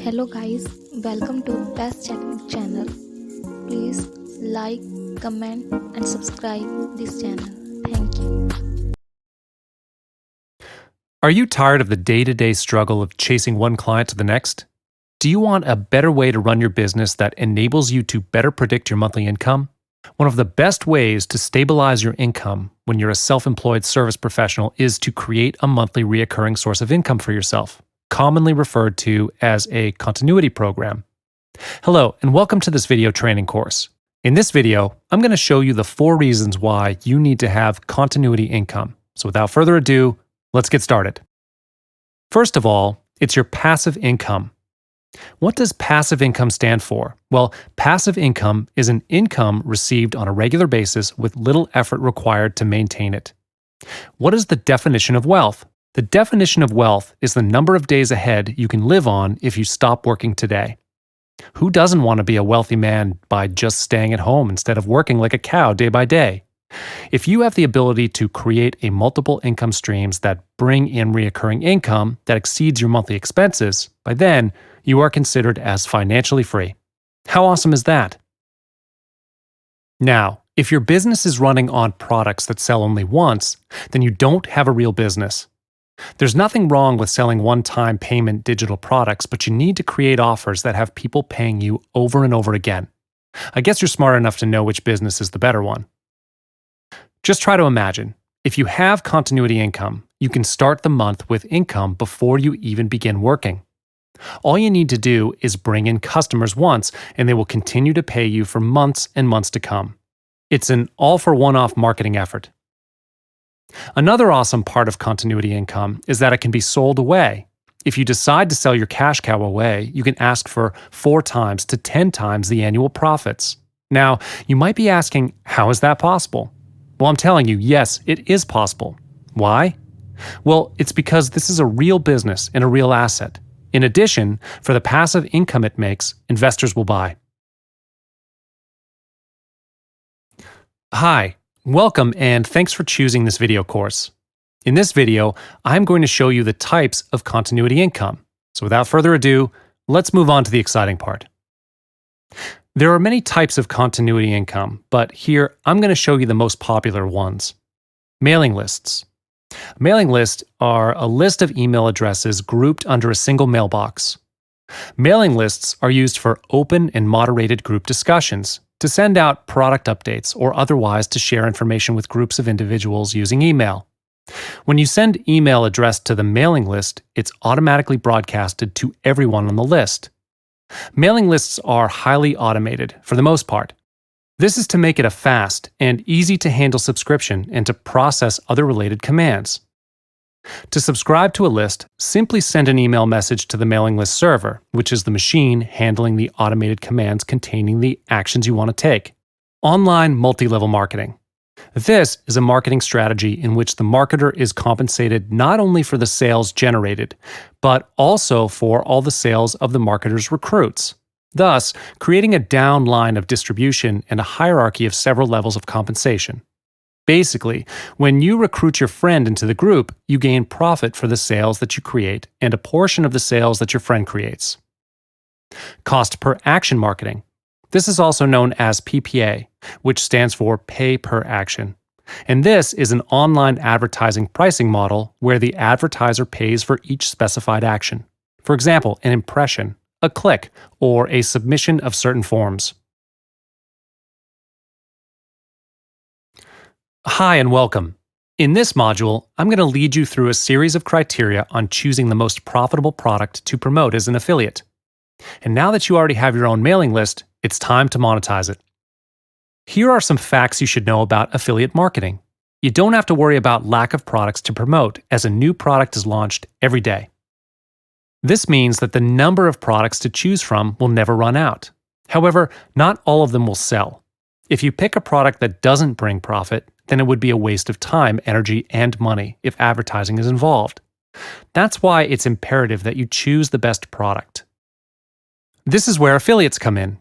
Hello guys, welcome to Best Chatting channel. Please like, comment and subscribe this channel. Thank you. Are you tired of the day-to-day struggle of chasing one client to the next? Do you want a better way to run your business that enables you to better predict your monthly income? One of the best ways to stabilize your income when you're a self-employed service professional is to create a monthly reoccurring source of income for yourself, commonly referred to as a continuity program. Hello, and welcome to this video training course. In this video, I'm going to show you the 4 reasons why you need to have continuity income. So without further ado, let's get started. First of all, it's your passive income. What does passive income stand for? Well, passive income is an income received on a regular basis with little effort required to maintain it. What is the definition of wealth? The definition of wealth is the number of days ahead you can live on if you stop working today. Who doesn't want to be a wealthy man by just staying at home instead of working like a cow day by day? If you have the ability to create a multiple income streams that bring in recurring income that exceeds your monthly expenses, by then, you are considered as financially free. How awesome is that? Now, if your business is running on products that sell only once, then you don't have a real business. There's nothing wrong with selling one-time payment digital products, but you need to create offers that have people paying you over and over again. I guess you're smart enough to know which business is the better one. Just try to imagine, if you have continuity income, you can start the month with income before you even begin working. All you need to do is bring in customers once, and they will continue to pay you for months and months to come. It's an all-for-one-off marketing effort. Another awesome part of continuity income is that it can be sold away. If you decide to sell your cash cow away, you can ask for 4 times to 10 times the annual profits. Now, you might be asking, how is that possible? Well, I'm telling you, yes, it is possible. Why? Well, it's because this is a real business and a real asset. In addition, for the passive income it makes, investors will buy. Hi, welcome and thanks for choosing this video course. In this video, I'm going to show you the types of continuity income. So without further ado, let's move on to the exciting part. There are many types of continuity income, but here I'm going to show you the most popular ones. Mailing lists. Mailing lists are a list of email addresses grouped under a single mailbox. Mailing lists are used for open and moderated group discussions, to send out product updates or otherwise to share information with groups of individuals using email. When you send email addressed to the mailing list, it's automatically broadcasted to everyone on the list. Mailing lists are highly automated for the most part. This is to make it a fast and easy to handle subscription and to process other related commands. To subscribe to a list, simply send an email message to the mailing list server, which is the machine handling the automated commands containing the actions you want to take. Online multi-level marketing. This is a marketing strategy in which the marketer is compensated not only for the sales generated, but also for all the sales of the marketer's recruits, thus creating a down line of distribution and a hierarchy of several levels of compensation. Basically, when you recruit your friend into the group, you gain profit for the sales that you create and a portion of the sales that your friend creates. Cost per action marketing. This is also known as PPA, which stands for pay per action. And this is an online advertising pricing model where the advertiser pays for each specified action. For example, an impression, a click, or a submission of certain forms. Hi and welcome. In this module, I'm going to lead you through a series of criteria on choosing the most profitable product to promote as an affiliate. And now that you already have your own mailing list, it's time to monetize it. Here are some facts you should know about affiliate marketing. You don't have to worry about lack of products to promote as a new product is launched every day. This means that the number of products to choose from will never run out. However, not all of them will sell. If you pick a product that doesn't bring profit, then it would be a waste of time, energy, and money if advertising is involved. That's why it's imperative that you choose the best product. This is where affiliates come in.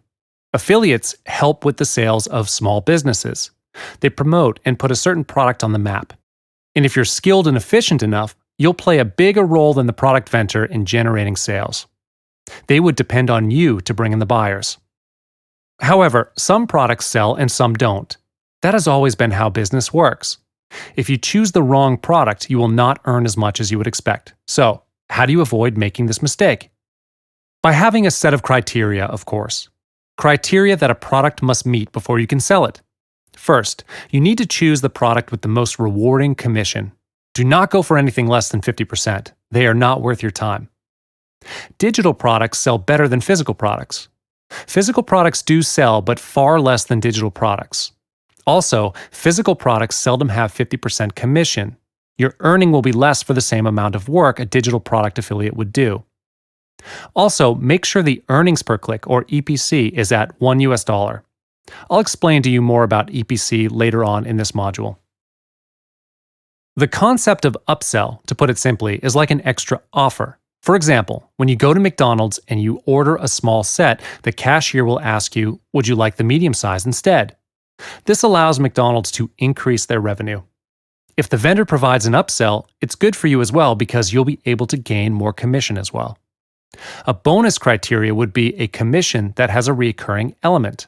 Affiliates help with the sales of small businesses. They promote and put a certain product on the map. And if you're skilled and efficient enough, you'll play a bigger role than the product vendor in generating sales. They would depend on you to bring in the buyers. However, some products sell and some don't. That has always been how business works. If you choose the wrong product, you will not earn as much as you would expect. So, how do you avoid making this mistake? By having a set of criteria, of course. Criteria that a product must meet before you can sell it. First, you need to choose the product with the most rewarding commission. Do not go for anything less than 50%. They are not worth your time. Digital products sell better than physical products. Physical products do sell, but far less than digital products. Also, physical products seldom have 50% commission. Your earning will be less for the same amount of work a digital product affiliate would do. Also, make sure the earnings per click, or EPC, is at $1. I'll explain to you more about EPC later on in this module. The concept of upsell, to put it simply, is like an extra offer. For example, when you go to McDonald's and you order a small set, the cashier will ask you, would you like the medium size instead? This allows McDonald's to increase their revenue. If the vendor provides an upsell, it's good for you as well because you'll be able to gain more commission as well. A bonus criteria would be a commission that has a recurring element.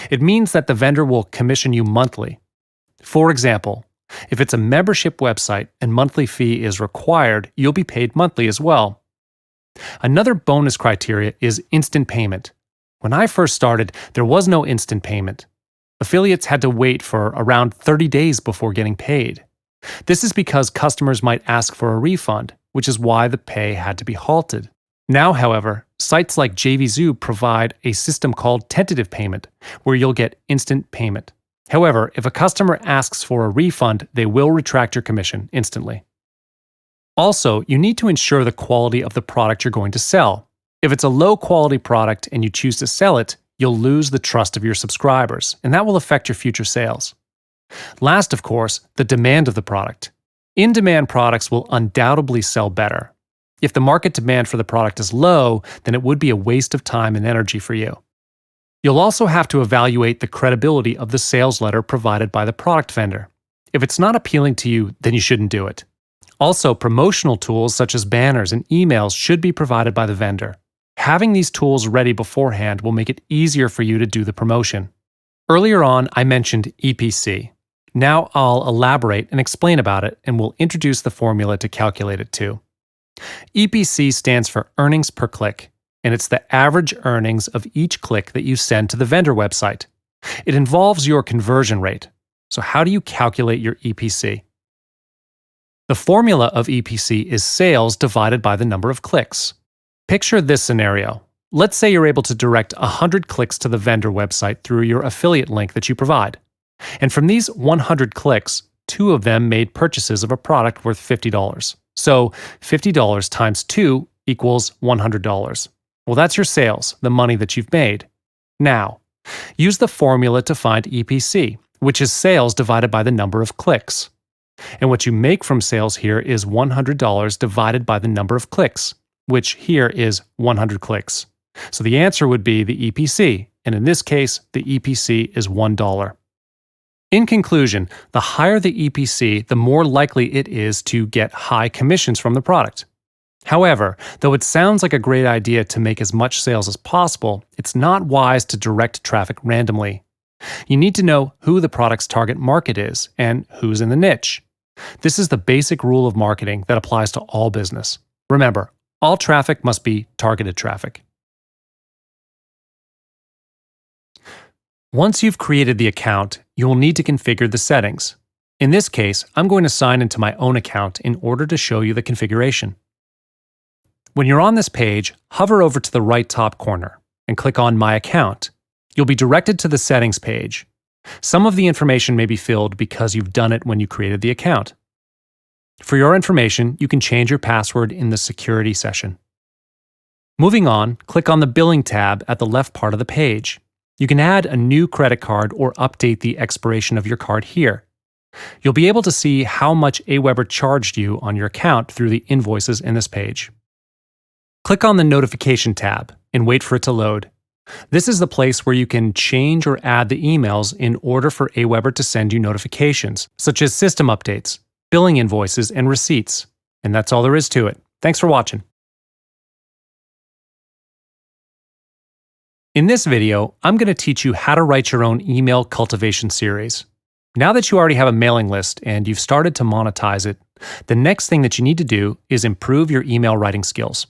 It means that the vendor will commission you monthly. For example, if it's a membership website and monthly fee is required, you'll be paid monthly as well. Another bonus criteria is instant payment. When I first started, there was no instant payment. Affiliates had to wait for around 30 days before getting paid. This is because customers might ask for a refund, which is why the pay had to be halted. Now, however, sites like JVZoo provide a system called tentative payment, where you'll get instant payment. However, if a customer asks for a refund, they will retract your commission instantly. Also, you need to ensure the quality of the product you're going to sell. If it's a low-quality product and you choose to sell it, you'll lose the trust of your subscribers, and that will affect your future sales. Last, of course, the demand of the product. In-demand products will undoubtedly sell better. If the market demand for the product is low, then it would be a waste of time and energy for you. You'll also have to evaluate the credibility of the sales letter provided by the product vendor. If it's not appealing to you, then you shouldn't do it. Also, promotional tools such as banners and emails should be provided by the vendor. Having these tools ready beforehand will make it easier for you to do the promotion. Earlier on, I mentioned EPC. Now I'll elaborate and explain about it, and we'll introduce the formula to calculate it too. EPC stands for earnings per click, and it's the average earnings of each click that you send to the vendor website. It involves your conversion rate. So how do you calculate your EPC? The formula of EPC is sales divided by the number of clicks. Picture this scenario. Let's say you're able to direct 100 clicks to the vendor website through your affiliate link that you provide. And from these 100 clicks, 2 of them made purchases of a product worth $50. So $50 times 2 equals $100. Well, that's your sales, the money that you've made. Now, use the formula to find EPC, which is sales divided by the number of clicks. And what you make from sales here is $100 divided by the number of clicks, which here is 100 clicks. So the answer would be the EPC, and in this case, the EPC is $1. In conclusion, the higher the EPC, the more likely it is to get high commissions from the product. However, though it sounds like a great idea to make as much sales as possible, it's not wise to direct traffic randomly. You need to know who the product's target market is and who's in the niche. This is the basic rule of marketing that applies to all business. Remember, all traffic must be targeted traffic. Once you've created the account, you will need to configure the settings. In this case, I'm going to sign into my own account in order to show you the configuration. When you're on this page, hover over to the right top corner and click on My Account. You'll be directed to the settings page. Some of the information may be filled because you've done it when you created the account. For your information, you can change your password in the security session. Moving on, click on the Billing tab at the left part of the page. You can add a new credit card or update the expiration of your card here. You'll be able to see how much Aweber charged you on your account through the invoices in this page. Click on the Notification tab and wait for it to load. This is the place where you can change or add the emails in order for Aweber to send you notifications, such as system updates, billing invoices, and receipts. And that's all there is to it. Thanks for watching. In this video, I'm going to teach you how to write your own email cultivation series. Now that you already have a mailing list and you've started to monetize it, the next thing that you need to do is improve your email writing skills.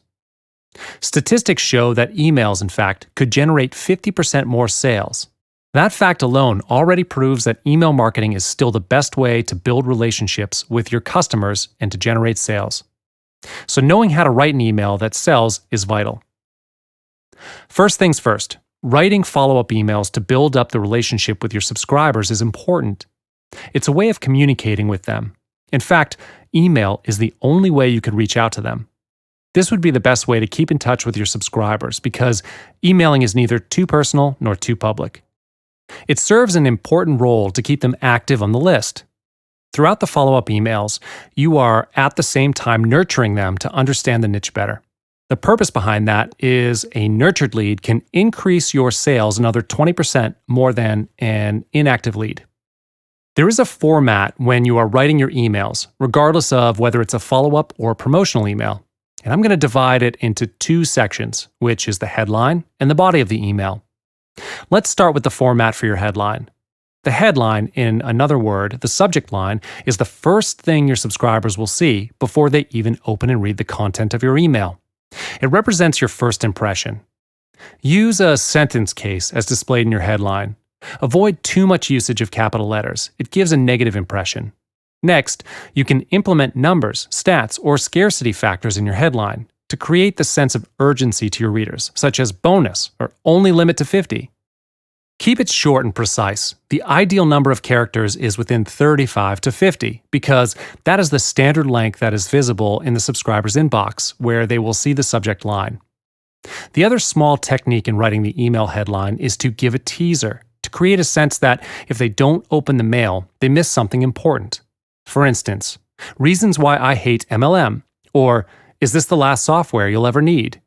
Statistics show that emails, in fact, could generate 50% more sales. That fact alone already proves that email marketing is still the best way to build relationships with your customers and to generate sales. So knowing how to write an email that sells is vital. First things first, writing follow-up emails to build up the relationship with your subscribers is important. It's a way of communicating with them. In fact, email is the only way you could reach out to them. This would be the best way to keep in touch with your subscribers because emailing is neither too personal nor too public. It serves an important role to keep them active on the list. Throughout the follow-up emails, you are at the same time nurturing them to understand the niche better. The purpose behind that is a nurtured lead can increase your sales another 20% more than an inactive lead. There is a format when you are writing your emails, regardless of whether it's a follow-up or a promotional email. And I'm going to divide it into two sections, which is the headline and the body of the email. Let's start with the format for your headline. The headline, in another word, the subject line, is the first thing your subscribers will see before they even open and read the content of your email. It represents your first impression. Use a sentence case as displayed in your headline. Avoid too much usage of capital letters. It gives a negative impression. Next, you can implement numbers, stats, or scarcity factors in your headline to create the sense of urgency to your readers, such as bonus or only limit to 50. Keep it short and precise. The ideal number of characters is within 35 to 50 because that is the standard length that is visible in the subscriber's inbox where they will see the subject line. The other small technique in writing the email headline is to give a teaser to create a sense that if they don't open the mail, they miss something important. For instance, reasons why I hate MLM, or is this the last software you'll ever need?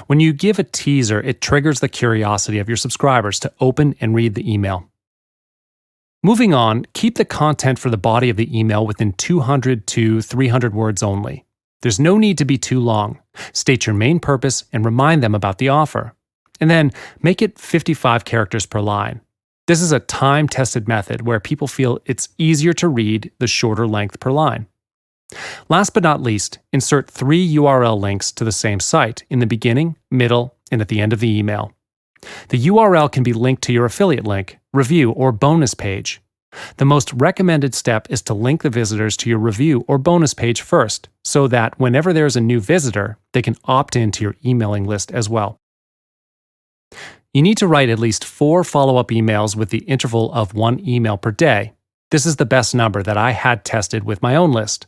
When you give a teaser, it triggers the curiosity of your subscribers to open and read the email. Moving on, keep the content for the body of the email within 200 to 300 words only. There's no need to be too long. State your main purpose and remind them about the offer. And then make it 55 characters per line. This is a time-tested method where people feel it's easier to read the shorter length per line. Last but not least, insert 3 URL links to the same site in the beginning, middle, and at the end of the email. The URL can be linked to your affiliate link, review, or bonus page. The most recommended step is to link the visitors to your review or bonus page first, so that whenever there is a new visitor, they can opt into your emailing list as well. You need to write at least 4 follow-up emails with the interval of 1 email per day. This is the best number that I had tested with my own list.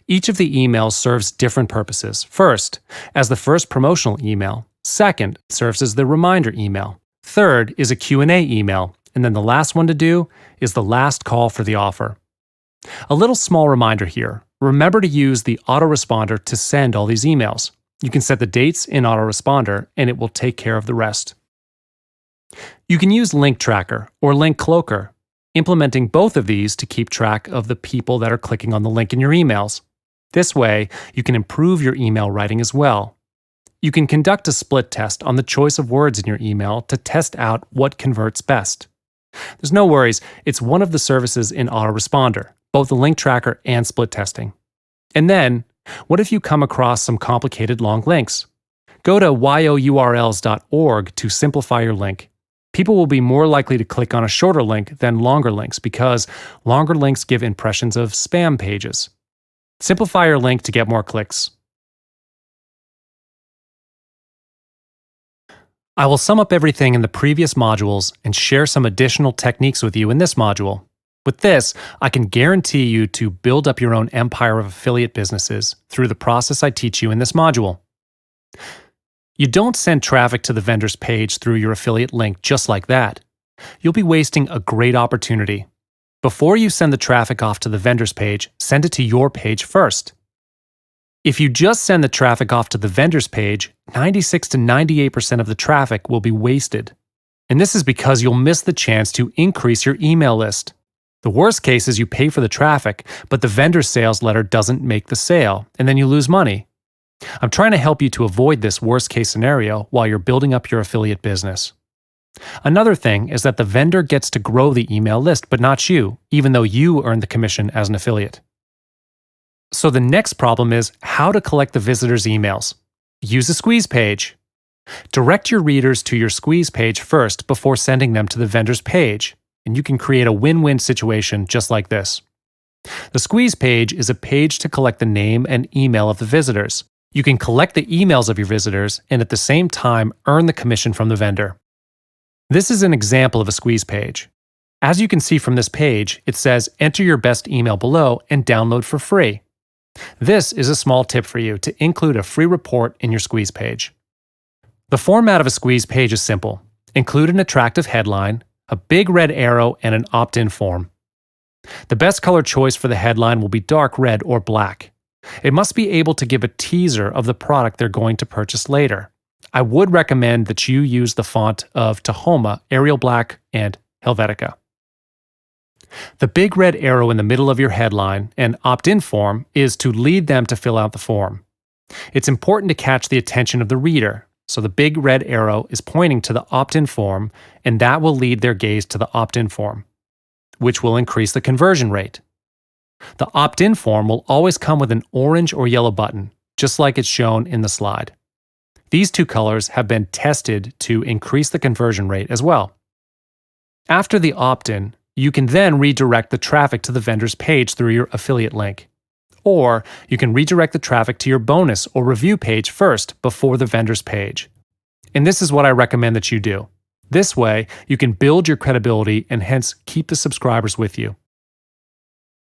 Each of the emails serves different purposes. First, as the first promotional email. Second, serves as the reminder email. Third is a Q&A email. And then the last one to do is the last call for the offer. A little small reminder here. Remember to use the autoresponder to send all these emails. You can set the dates in autoresponder and it will take care of the rest. You can use Link Tracker or Link Cloaker, implementing both of these to keep track of the people that are clicking on the link in your emails. This way, you can improve your email writing as well. You can conduct a split test on the choice of words in your email to test out what converts best. There's no worries, it's one of the services in Autoresponder, both the link tracker and split testing. And then, what if you come across some complicated long links? Go to yourls.org to simplify your link. People will be more likely to click on a shorter link than longer links because longer links give impressions of spam pages. Simplify your link to get more clicks. I will sum up everything in the previous modules and share some additional techniques with you in this module. With this, I can guarantee you to build up your own empire of affiliate businesses through the process I teach you in this module. You don't send traffic to the vendor's page through your affiliate link just like that. You'll be wasting a great opportunity. Before you send the traffic off to the vendor's page, send it to your page first. If you just send the traffic off to the vendor's page, 96 to 98% of the traffic will be wasted. And this is because you'll miss the chance to increase your email list. The worst case is you pay for the traffic, but the vendor's sales letter doesn't make the sale, and then you lose money. I'm trying to help you to avoid this worst case scenario while you're building up your affiliate business. Another thing is that the vendor gets to grow the email list, but not you, even though you earn the commission as an affiliate. So the next problem is how to collect the visitors' emails. Use a squeeze page. Direct your readers to your squeeze page first before sending them to the vendor's page, and you can create a win-win situation just like this. The squeeze page is a page to collect the name and email of the visitors. You can collect the emails of your visitors and at the same time earn the commission from the vendor. This is an example of a squeeze page. As you can see from this page, it says enter your best email below and download for free. This is a small tip for you to include a free report in your squeeze page. The format of a squeeze page is simple. Include an attractive headline, a big red arrow, and an opt-in form. The best color choice for the headline will be dark red or black. It must be able to give a teaser of the product they're going to purchase later. I would recommend that you use the font of Tahoma, Arial Black, and Helvetica. The big red arrow in the middle of your headline and opt-in form is to lead them to fill out the form. It's important to catch the attention of the reader, so the big red arrow is pointing to the opt-in form, and that will lead their gaze to the opt-in form, which will increase the conversion rate. The opt-in form will always come with an orange or yellow button, just like it's shown in the slide. These two colors have been tested to increase the conversion rate as well. After the opt-in, you can then redirect the traffic to the vendor's page through your affiliate link. Or you can redirect the traffic to your bonus or review page first before the vendor's page. And this is what I recommend that you do. This way, you can build your credibility and hence keep the subscribers with you.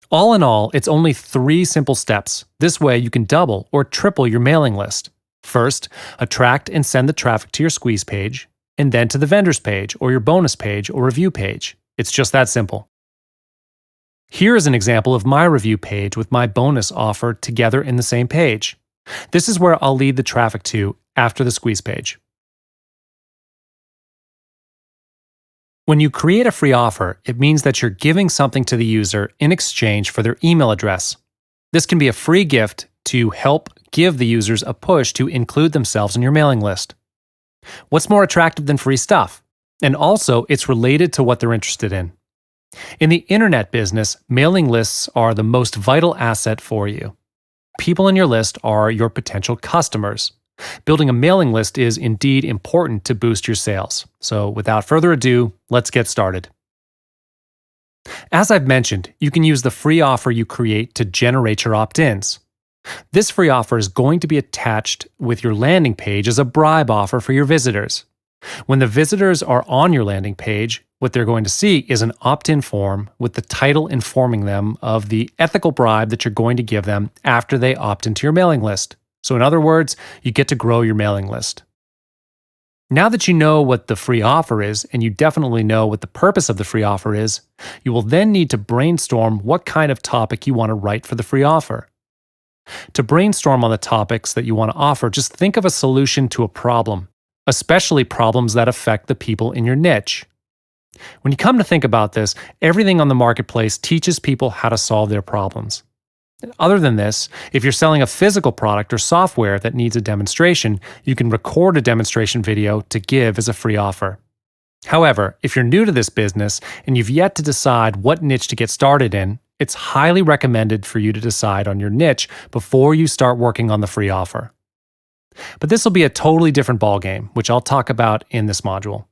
All in all, it's only 3 simple steps. This way, you can double or triple your mailing list. First, attract and send the traffic to your squeeze page, and then to the vendor's page or your bonus page or review page. It's just that simple. Here is an example of my review page with my bonus offer together in the same page. This is where I'll lead the traffic to after the squeeze page. When you create a free offer, it means that you're giving something to the user in exchange for their email address. This can be a free gift to help give the users a push to include themselves in your mailing list. What's more attractive than free stuff? And also, it's related to what they're interested in. In the internet business, mailing lists are the most vital asset for you. People in your list are your potential customers. Building a mailing list is indeed important to boost your sales. So without further ado, let's get started. As I've mentioned, you can use the free offer you create to generate your opt-ins. This free offer is going to be attached with your landing page as a bribe offer for your visitors. When the visitors are on your landing page, what they're going to see is an opt-in form with the title informing them of the ethical bribe that you're going to give them after they opt into your mailing list. So in other words, you get to grow your mailing list. Now that you know what the free offer is, and you definitely know what the purpose of the free offer is, you will then need to brainstorm what kind of topic you want to write for the free offer. To brainstorm on the topics that you want to offer, just think of a solution to a problem, especially problems that affect the people in your niche. When you come to think about this, everything on the marketplace teaches people how to solve their problems. Other than this, if you're selling a physical product or software that needs a demonstration, you can record a demonstration video to give as a free offer. However, if you're new to this business and you've yet to decide what niche to get started in, it's highly recommended for you to decide on your niche before you start working on the free offer. But this will be a totally different ballgame, which I'll talk about in this module.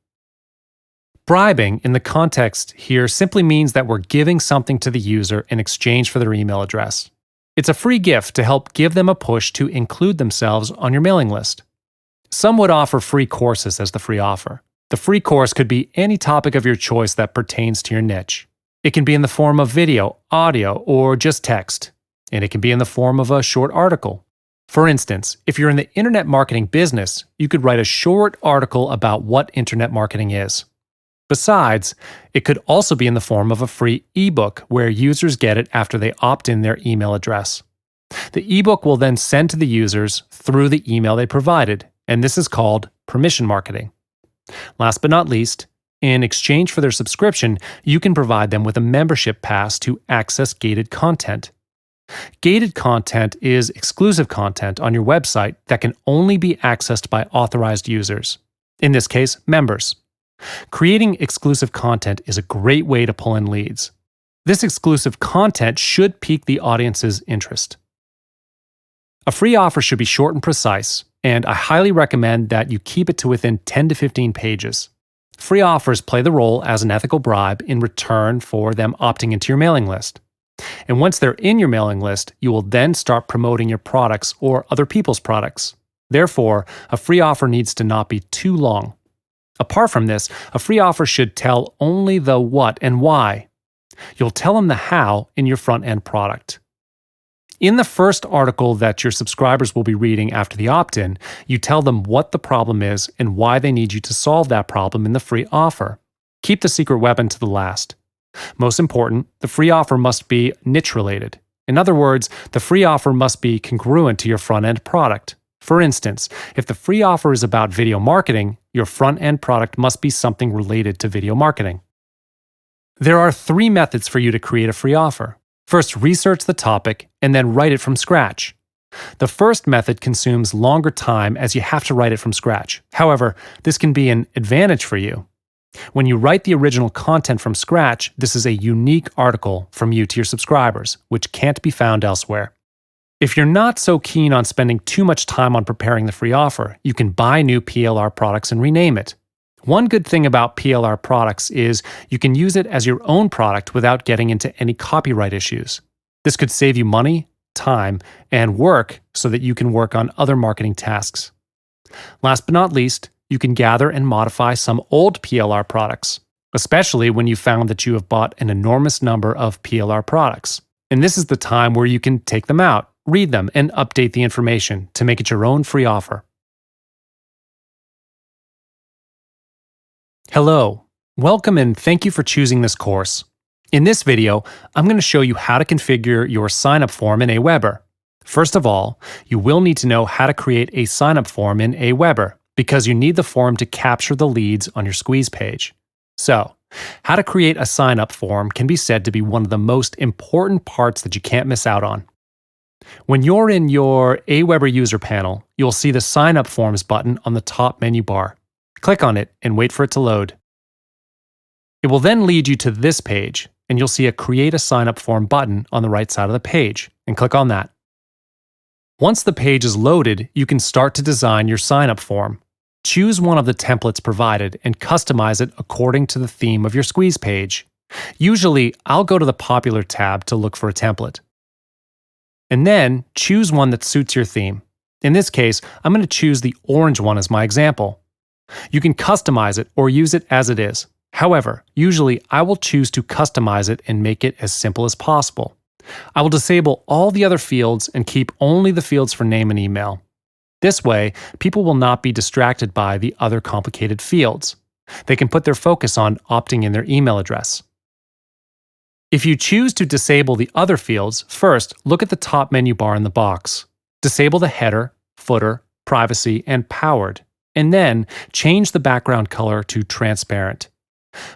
Bribing in the context here simply means that we're giving something to the user in exchange for their email address. It's a free gift to help give them a push to include themselves on your mailing list. Some would offer free courses as the free offer. The free course could be any topic of your choice that pertains to your niche. It can be in the form of video, audio, or just text. And it can be in the form of a short article. For instance, if you're in the internet marketing business, you could write a short article about what internet marketing is. Besides, it could also be in the form of a free ebook where users get it after they opt in their email address. The ebook will then send to the users through the email they provided, and this is called permission marketing. Last but not least, in exchange for their subscription, you can provide them with a membership pass to access gated content. Gated content is exclusive content on your website that can only be accessed by authorized users, in this case, members. Creating exclusive content is a great way to pull in leads. This exclusive content should pique the audience's interest. A free offer should be short and precise, and I highly recommend that you keep it to within 10 to 15 pages. Free offers play the role as an ethical bribe in return for them opting into your mailing list. And once they're in your mailing list, you will then start promoting your products or other people's products. Therefore, a free offer needs to not be too long. Apart from this, a free offer should tell only the what and why. You'll tell them the how in your front-end product. In the first article that your subscribers will be reading after the opt-in, you tell them what the problem is and why they need you to solve that problem in the free offer. Keep the secret weapon to the last. Most important, the free offer must be niche-related. In other words, the free offer must be congruent to your front-end product. For instance, if the free offer is about video marketing, your front-end product must be something related to video marketing. There are 3 methods for you to create a free offer. First, research the topic and then write it from scratch. The first method consumes longer time as you have to write it from scratch. However, this can be an advantage for you. When you write the original content from scratch, this is a unique article from you to your subscribers, which can't be found elsewhere. If you're not so keen on spending too much time on preparing the free offer, you can buy new PLR products and rename it. One good thing about PLR products is you can use it as your own product without getting into any copyright issues. This could save you money, time, and work so that you can work on other marketing tasks. Last but not least, you can gather and modify some old PLR products, especially when you found that you have bought an enormous number of PLR products. And this is the time where you can take them out, read them, and update the information to make it your own free offer. Hello, welcome and thank you for choosing this course. In this video, I'm going to show you how to configure your sign-up form in Aweber. First of all, you will need to know how to create a sign-up form in Aweber because you need the form to capture the leads on your squeeze page. So, how to create a sign-up form can be said to be one of the most important parts that you can't miss out on. When you're in your Aweber user panel, you'll see the Sign Up Forms button on the top menu bar. Click on it and wait for it to load. It will then lead you to this page, and you'll see a Create a Sign Up Form button on the right side of the page, and click on that. Once the page is loaded, you can start to design your sign-up form. Choose one of the templates provided and customize it according to the theme of your squeeze page. Usually, I'll go to the Popular tab to look for a template. And then, choose one that suits your theme. In this case, I'm going to choose the orange one as my example. You can customize it or use it as it is. However, usually I will choose to customize it and make it as simple as possible. I will disable all the other fields and keep only the fields for name and email. This way, people will not be distracted by the other complicated fields. They can put their focus on opting in their email address. If you choose to disable the other fields, first look at the top menu bar in the box. Disable the header, footer, privacy, and powered, and then change the background color to transparent.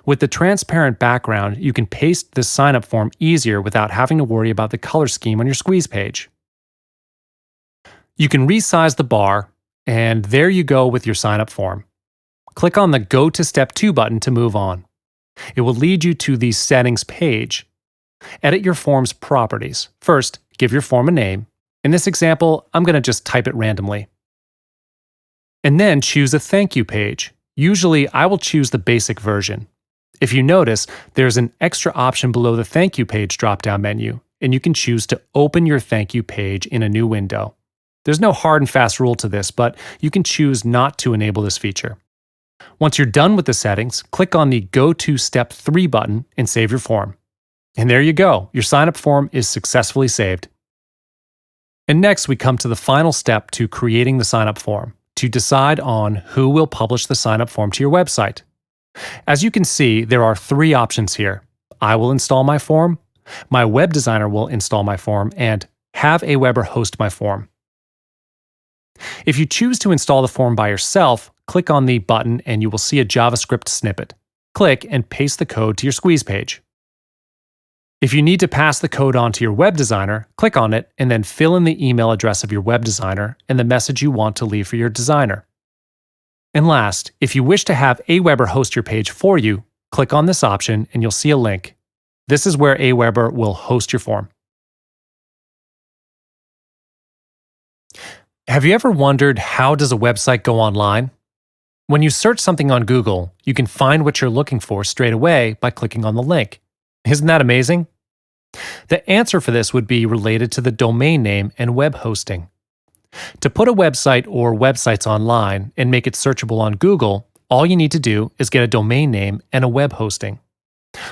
With the transparent background, you can paste this sign-up form easier without having to worry about the color scheme on your squeeze page. You can resize the bar, and there you go with your sign-up form. Click on the Go to Step 2 button to move on. It will lead you to the Settings page. Edit your form's properties. First, give your form a name. In this example, I'm going to just type it randomly. And then choose a thank you page. Usually, I will choose the basic version. If you notice, there's an extra option below the thank you page drop-down menu, and you can choose to open your thank you page in a new window. There's no hard and fast rule to this, but you can choose not to enable this feature. Once you're done with the settings, click on the Go to Step 3 button and save your form. And there you go, your sign-up form is successfully saved. And next, we come to the final step to creating the sign-up form, to decide on who will publish the sign-up form to your website. As you can see, there are 3 options here. I will install my form, my web designer will install my form, and have Aweber host my form. If you choose to install the form by yourself, click on the button and you will see a JavaScript snippet. Click and paste the code to your squeeze page. If you need to pass the code on to your web designer, click on it and then fill in the email address of your web designer and the message you want to leave for your designer. And last, if you wish to have Aweber host your page for you, click on this option and you'll see a link. This is where Aweber will host your form. Have you ever wondered, how does a website go online? When you search something on Google, you can find what you're looking for straight away by clicking on the link. Isn't that amazing? The answer for this would be related to the domain name and web hosting. To put a website or websites online and make it searchable on Google, all you need to do is get a domain name and a web hosting.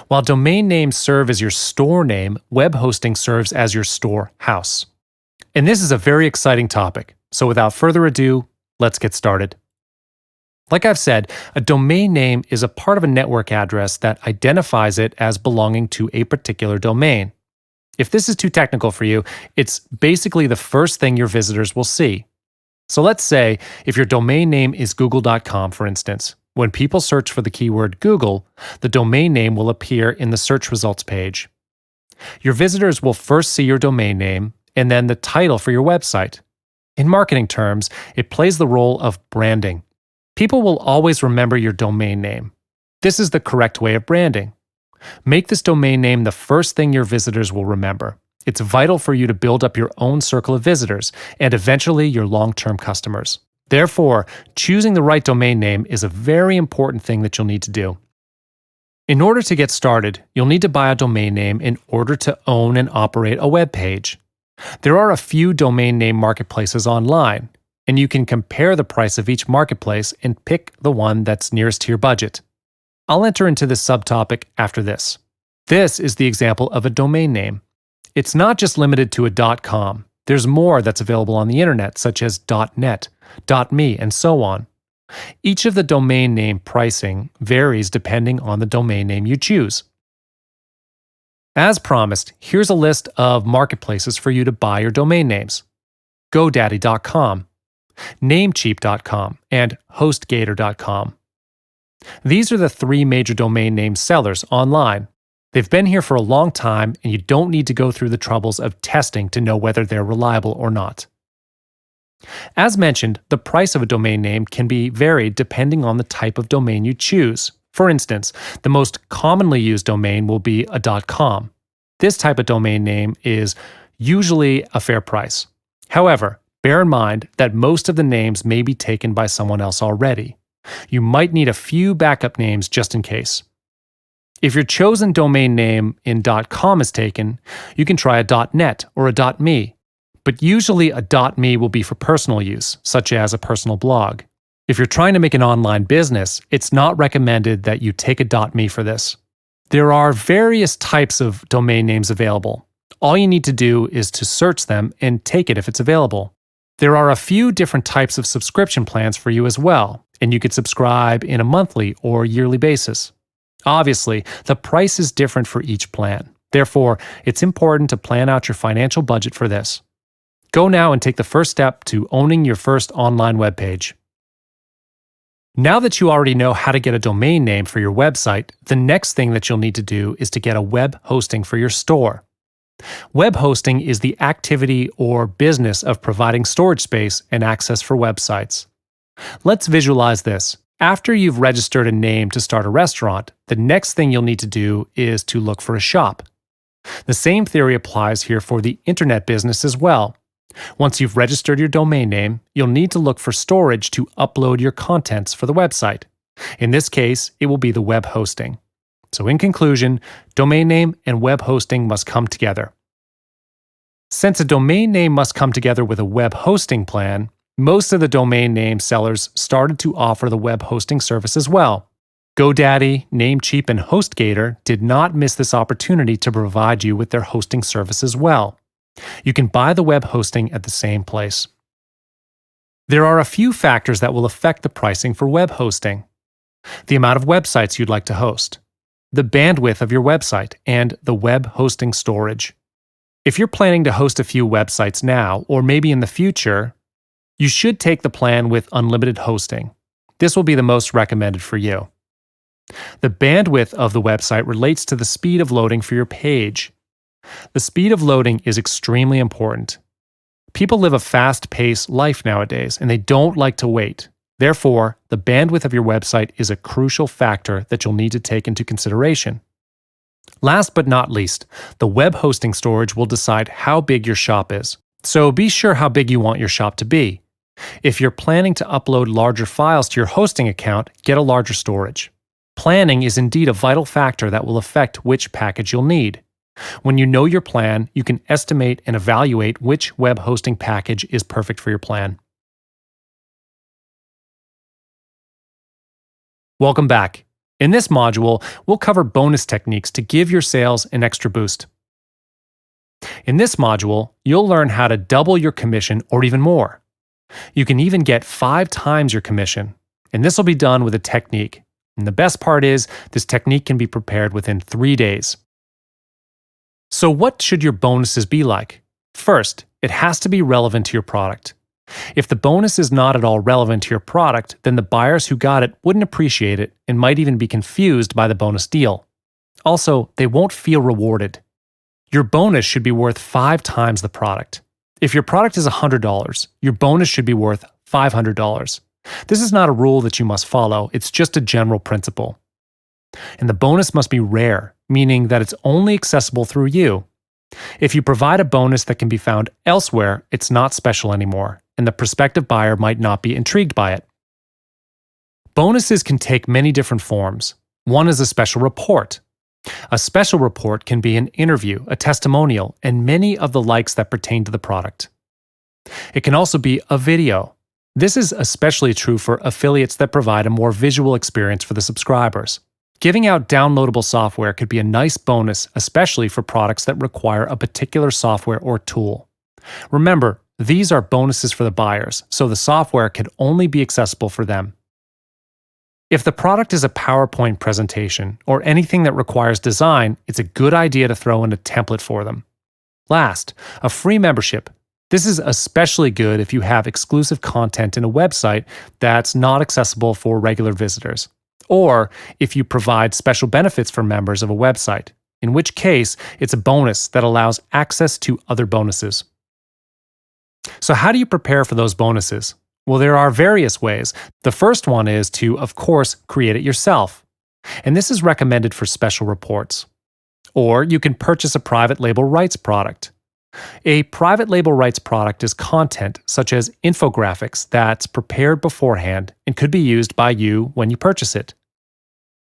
While domain names serve as your store name, web hosting serves as your store house. And this is a very exciting topic, so without further ado, let's get started. Like I've said, a domain name is a part of a network address that identifies it as belonging to a particular domain. If this is too technical for you, it's basically the first thing your visitors will see. So let's say if your domain name is google.com, for instance, when people search for the keyword Google, the domain name will appear in the search results page. Your visitors will first see your domain name and then the title for your website. In marketing terms, it plays the role of branding. People will always remember your domain name. This is the correct way of branding. Make this domain name the first thing your visitors will remember. It's vital for you to build up your own circle of visitors and eventually your long-term customers. Therefore, choosing the right domain name is a very important thing that you'll need to do. In order to get started, you'll need to buy a domain name in order to own and operate a web page. There are a few domain name marketplaces online, and you can compare the price of each marketplace and pick the one that's nearest to your budget. I'll enter into this subtopic after this. This is the example of a domain name. It's not just limited to a .com. There's more that's available on the internet, such as .net, .me, and so on. Each of the domain name pricing varies depending on the domain name you choose. As promised, here's a list of marketplaces for you to buy your domain names: GoDaddy.com, Namecheap.com, and HostGator.com. These are the three major domain name sellers online. They've been here for a long time, and you don't need to go through the troubles of testing to know whether they're reliable or not. As mentioned, the price of a domain name can be varied depending on the type of domain you choose. For instance, the most commonly used domain will be a .com. This type of domain name is usually a fair price. However, bear in mind that most of the names may be taken by someone else already. You might need a few backup names just in case. If your chosen domain name in .com is taken, you can try a .net or a .me. But usually a .me will be for personal use, such as a personal blog. If you're trying to make an online business, it's not recommended that you take a .me for this. There are various types of domain names available. All you need to do is to search them and take it if it's available. There are a few different types of subscription plans for you as well, and you could subscribe in a monthly or yearly basis. Obviously, the price is different for each plan. Therefore, it's important to plan out your financial budget for this. Go now and take the first step to owning your first online web page. Now that you already know how to get a domain name for your website, the next thing that you'll need to do is to get a web hosting for your store. Web hosting is the activity or business of providing storage space and access for websites. Let's visualize this. After you've registered a name to start a restaurant, the next thing you'll need to do is to look for a shop. The same theory applies here for the internet business as well. Once you've registered your domain name, you'll need to look for storage to upload your contents for the website. In this case, it will be the web hosting. So in conclusion, domain name and web hosting must come together. Since a domain name must come together with a web hosting plan, most of the domain name sellers started to offer the web hosting service as well. GoDaddy, Namecheap, and HostGator did not miss this opportunity to provide you with their hosting service as well. You can buy the web hosting at the same place. There are a few factors that will affect the pricing for web hosting: the amount of websites you'd like to host, the bandwidth of your website, and the web hosting storage. If you're planning to host a few websites now, or maybe in the future, you should take the plan with unlimited hosting. This will be the most recommended for you. The bandwidth of the website relates to the speed of loading for your page. The speed of loading is extremely important. People live a fast-paced life nowadays, and they don't like to wait. Therefore, the bandwidth of your website is a crucial factor that you'll need to take into consideration. Last but not least, the web hosting storage will decide how big your shop is. So be sure how big you want your shop to be. If you're planning to upload larger files to your hosting account, get a larger storage. Planning is indeed a vital factor that will affect which package you'll need. When you know your plan, you can estimate and evaluate which web hosting package is perfect for your plan. Welcome back. In this module, we'll cover bonus techniques to give your sales an extra boost. In this module, you'll learn how to double your commission or even more. You can even get 5 times your commission, and this will be done with a technique. And the best part is, this technique can be prepared within 3 days. So what should your bonuses be like? First, it has to be relevant to your product. If the bonus is not at all relevant to your product, then the buyers who got it wouldn't appreciate it and might even be confused by the bonus deal. Also, they won't feel rewarded. Your bonus should be worth 5 times the product. If your product is $100, your bonus should be worth $500. This is not a rule that you must follow, it's just a general principle. And the bonus must be rare, meaning that it's only accessible through you. If you provide a bonus that can be found elsewhere, it's not special anymore, and the prospective buyer might not be intrigued by it. Bonuses can take many different forms. One is a special report. A special report can be an interview, a testimonial, and many of the likes that pertain to the product. It can also be a video. This is especially true for affiliates that provide a more visual experience for the subscribers. Giving out downloadable software could be a nice bonus, especially for products that require a particular software or tool. Remember, these are bonuses for the buyers, so the software can only be accessible for them. If the product is a PowerPoint presentation or anything that requires design, it's a good idea to throw in a template for them. Last, a free membership. This is especially good if you have exclusive content in a website that's not accessible for regular visitors, or if you provide special benefits for members of a website, in which case it's a bonus that allows access to other bonuses. So how do you prepare for those bonuses? Well, there are various ways. The first one is to, of course, create it yourself. And this is recommended for special reports. Or you can purchase a private label rights product. A private label rights product is content such as infographics that's prepared beforehand and could be used by you when you purchase it.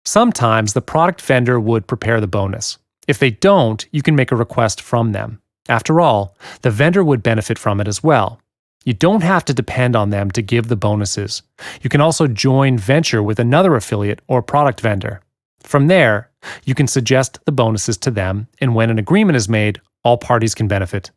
Sometimes the product vendor would prepare the bonus. If they don't, you can make a request from them. After all, the vendor would benefit from it as well. You don't have to depend on them to give the bonuses. You can also join venture with another affiliate or product vendor. From there, you can suggest the bonuses to them, and when an agreement is made, all parties can benefit.